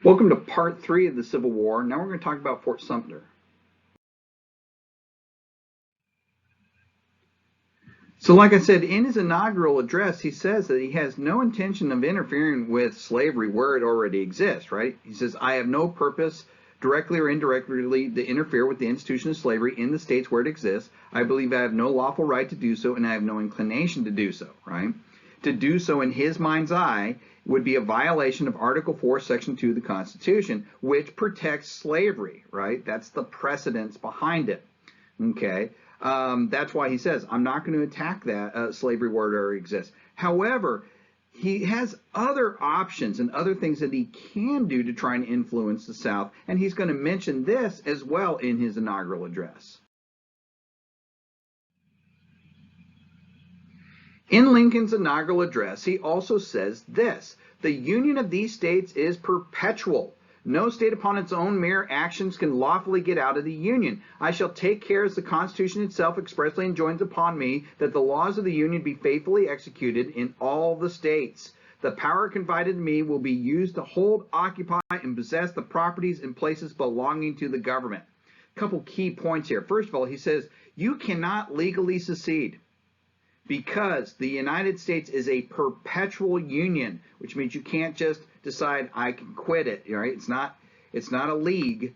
Welcome to part 3 of the Civil War. Now we're going to talk about Fort Sumter. So like I said, in his inaugural address, he says that he has no intention of interfering with slavery where it already exists, right? He says, I have no purpose, directly or indirectly, to interfere with the institution of slavery in the states where it exists. I believe I have no lawful right to do so, and I have no inclination to do so, right? To do so in his mind's eye would be a violation of Article 4, Section 2 of the Constitution, which protects slavery, right? That's the precedence behind it, okay? That's why he says, I'm not going to attack that slavery where it already exists. However, he has other options and other things that he can do to try and influence the South, and he's going to mention this as well in his inaugural address. In Lincoln's inaugural address, he also says this: the union of these states is perpetual. No state upon its own mere actions can lawfully get out of the Union. I shall take care, as the Constitution itself expressly enjoins upon me, that the laws of the Union be faithfully executed in all the states. The power confided to me will be used to hold, occupy, and possess the properties and places belonging to the government. A couple key points here. First of all, he says, you cannot legally secede, because the United States is a perpetual union, which means you can't just decide I can quit it, right? It's not a league,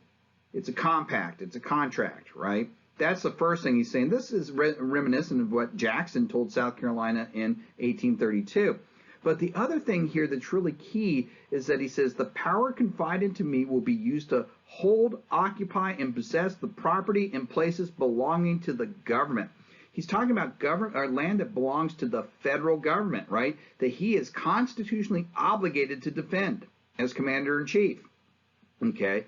it's a compact, it's a contract, right? That's the first thing he's saying. This is reminiscent of what Jackson told South Carolina in 1832. But the other thing here that's really key is that he says the power confided to me will be used to hold, occupy, and possess the property and places belonging to the government. He's talking about government or land that belongs to the federal government, right? That he is constitutionally obligated to defend as commander-in-chief. Okay,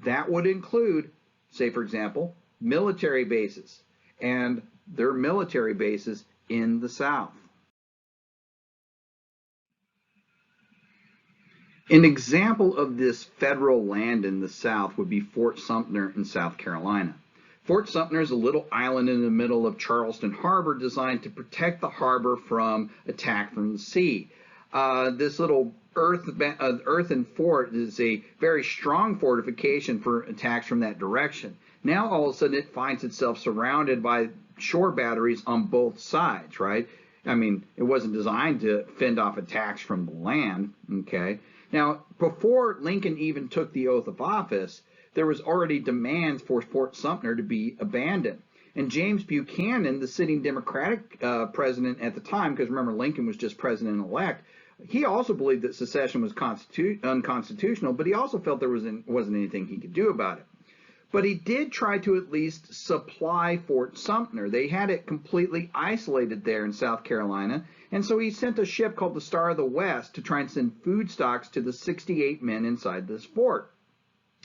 that would include, say, for example, military bases and their military bases in the South. An example of this federal land in the South would be Fort Sumter in South Carolina. Fort Sumter is a little island in the middle of Charleston Harbor designed to protect the harbor from attack from the sea. This little earthen fort is a very strong fortification for attacks from that direction. Now all of a sudden it finds itself surrounded by shore batteries on both sides, right? I mean, it wasn't designed to fend off attacks from the land, okay? Now, before Lincoln even took the oath of office, there was already demands for Fort Sumter to be abandoned. And James Buchanan, the sitting Democratic president at the time, because remember Lincoln was just president-elect, he also believed that secession was unconstitutional, but he also felt there wasn't anything he could do about it. But he did try to at least supply Fort Sumter. They had it completely isolated there in South Carolina, and so he sent a ship called the Star of the West to try and send food stocks to the 68 men inside this fort.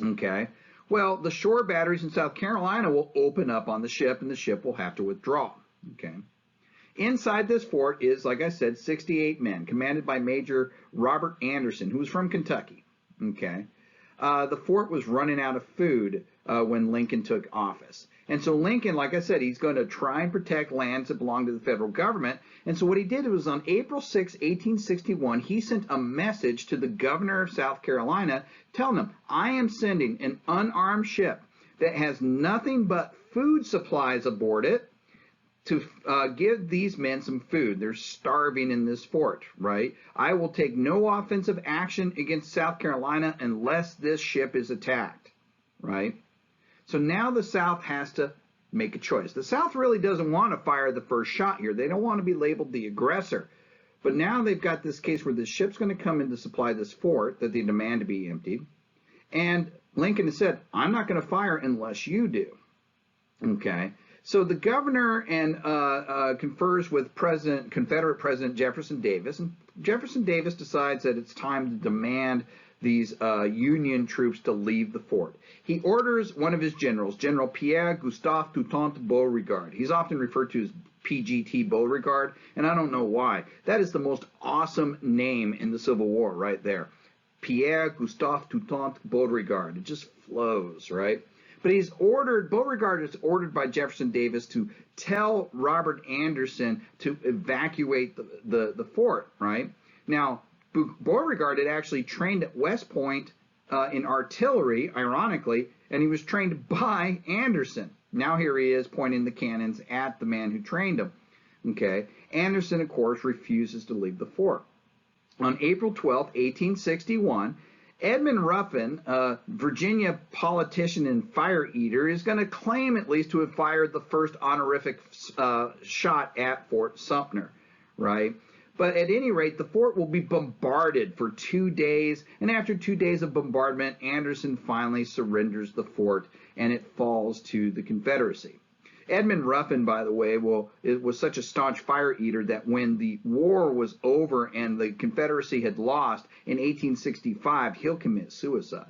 Okay, well, the shore batteries in South Carolina will open up on the ship, and the ship will have to withdraw. Okay, inside this fort is, like I said, 68 men, commanded by Major Robert Anderson, who was from Kentucky. Okay, the fort was running out of food when Lincoln took office. And so Lincoln, like I said, he's going to try and protect lands that belong to the federal government. And so what he did was on April 6, 1861, he sent a message to the governor of South Carolina telling him, I am sending an unarmed ship that has nothing but food supplies aboard it to give these men some food. They're starving in this fort, right? I will take no offensive action against South Carolina unless this ship is attacked, right? So now the South has to make a choice. The South really doesn't want to fire the first shot here. They don't want to be labeled the aggressor. But now they've got this case where the ship's going to come in to supply this fort that they demand to be emptied. And Lincoln has said, I'm not going to fire unless you do. Okay. So the governor confers with Confederate President Jefferson Davis, and Jefferson Davis decides that it's time to demand these Union troops to leave the fort. He orders one of his generals, General Pierre Gustave Toutant Beauregard. He's often referred to as PGT Beauregard, and I don't know why. That is the most awesome name in the Civil War right there. Pierre Gustave Toutant Beauregard. It just flows, right? But Beauregard is ordered by Jefferson Davis to tell Robert Anderson to evacuate the fort, right? Now, Beauregard had actually trained at West Point in artillery, ironically, and he was trained by Anderson. Now here he is pointing the cannons at the man who trained him. Okay, Anderson, of course, refuses to leave the fort. On April 12, 1861, Edmund Ruffin, a Virginia politician and fire eater, is going to claim at least to have fired the first honorific shot at Fort Sumter, right? But at any rate, the fort will be bombarded for 2 days, and after 2 days of bombardment, Anderson finally surrenders the fort, and it falls to the Confederacy. Edmund Ruffin, by the way, was such a staunch fire eater that when the war was over and the Confederacy had lost in 1865, he'll commit suicide.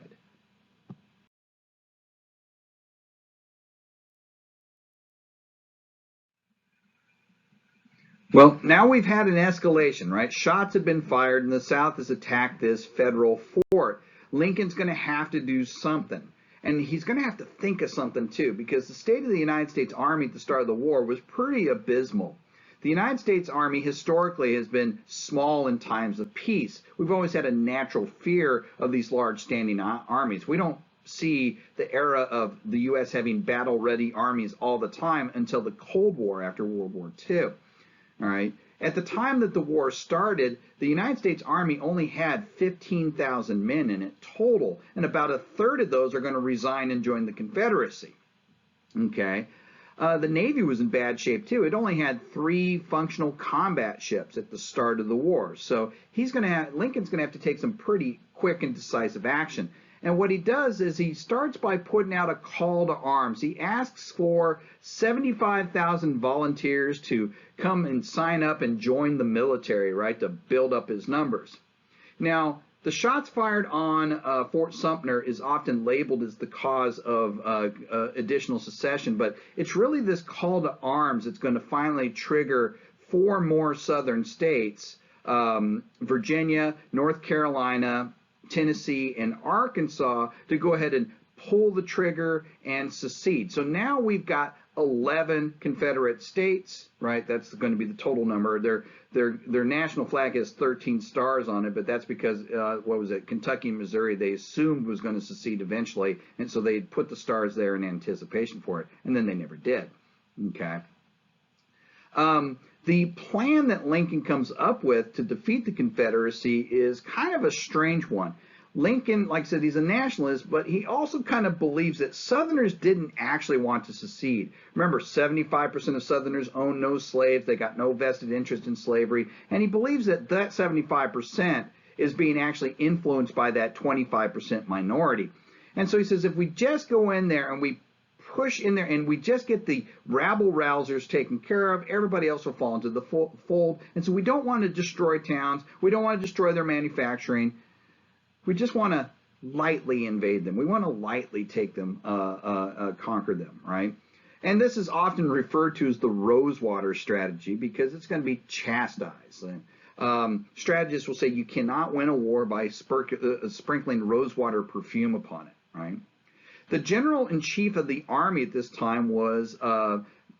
Well, now we've had an escalation, right? Shots have been fired and the South has attacked this federal fort. Lincoln's going to have to do something. And he's going to have to think of something too, because the state of the United States Army at the start of the war was pretty abysmal. The United States Army historically has been small in times of peace. We've always had a natural fear of these large standing armies. We don't see the era of the U.S. having battle-ready armies all the time until the Cold War after World War II. All right. At the time that the war started, the United States Army only had 15,000 men in it total, and about a third of those are going to resign and join the Confederacy. Okay. The Navy was in bad shape too. It only had 3 functional combat ships at the start of the war. So Lincoln's going to have to take some pretty quick and decisive action. And what he does is he starts by putting out a call to arms. He asks for 75,000 volunteers to come and sign up and join the military, right, to build up his numbers. Now, the shots fired on Fort Sumter is often labeled as the cause of additional secession, but it's really this call to arms that's going to finally trigger 4 more southern states, Virginia, North Carolina, Tennessee, and Arkansas, to go ahead and pull the trigger and secede. So now we've got 11 Confederate states, right? That's going to be the total number. Their national flag has 13 stars on it, but that's because, Kentucky and Missouri, they assumed was going to secede eventually, and so they put the stars there in anticipation for it, and then they never did. Okay. The plan that Lincoln comes up with to defeat the Confederacy is kind of a strange one. Lincoln, like I said, he's a nationalist, but he also kind of believes that Southerners didn't actually want to secede. Remember, 75% of Southerners own no slaves. They got no vested interest in slavery. And he believes that that 75% is being actually influenced by that 25% minority. And so he says, if we just go in there and we push in there and we just get the rabble-rousers taken care of, everybody else will fall into the fold. And so we don't want to destroy towns. We don't want to destroy their manufacturing. We just want to lightly invade them. We want to lightly take them, conquer them, right? And this is often referred to as the Rosewater strategy because it's going to be chastised. Strategists will say you cannot win a war by sprinkling rosewater perfume upon it, right? The general-in-chief of the Army at this time was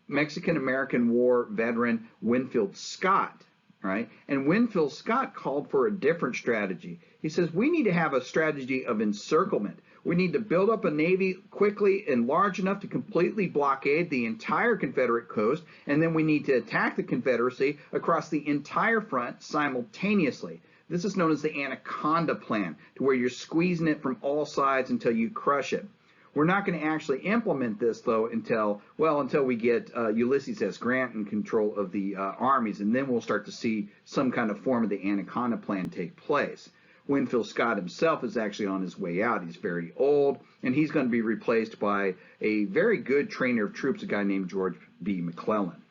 Mexican-American War veteran Winfield Scott, right? And Winfield Scott called for a different strategy. He says, we need to have a strategy of encirclement. We need to build up a navy quickly and large enough to completely blockade the entire Confederate coast, and then we need to attack the Confederacy across the entire front simultaneously. This is known as the Anaconda Plan, to where you're squeezing it from all sides until you crush it. We're not going to actually implement this, though, until we get Ulysses S. Grant in control of the armies, and then we'll start to see some kind of form of the Anaconda Plan take place. Winfield Scott himself is actually on his way out. He's very old, and he's going to be replaced by a very good trainer of troops, a guy named George B. McClellan.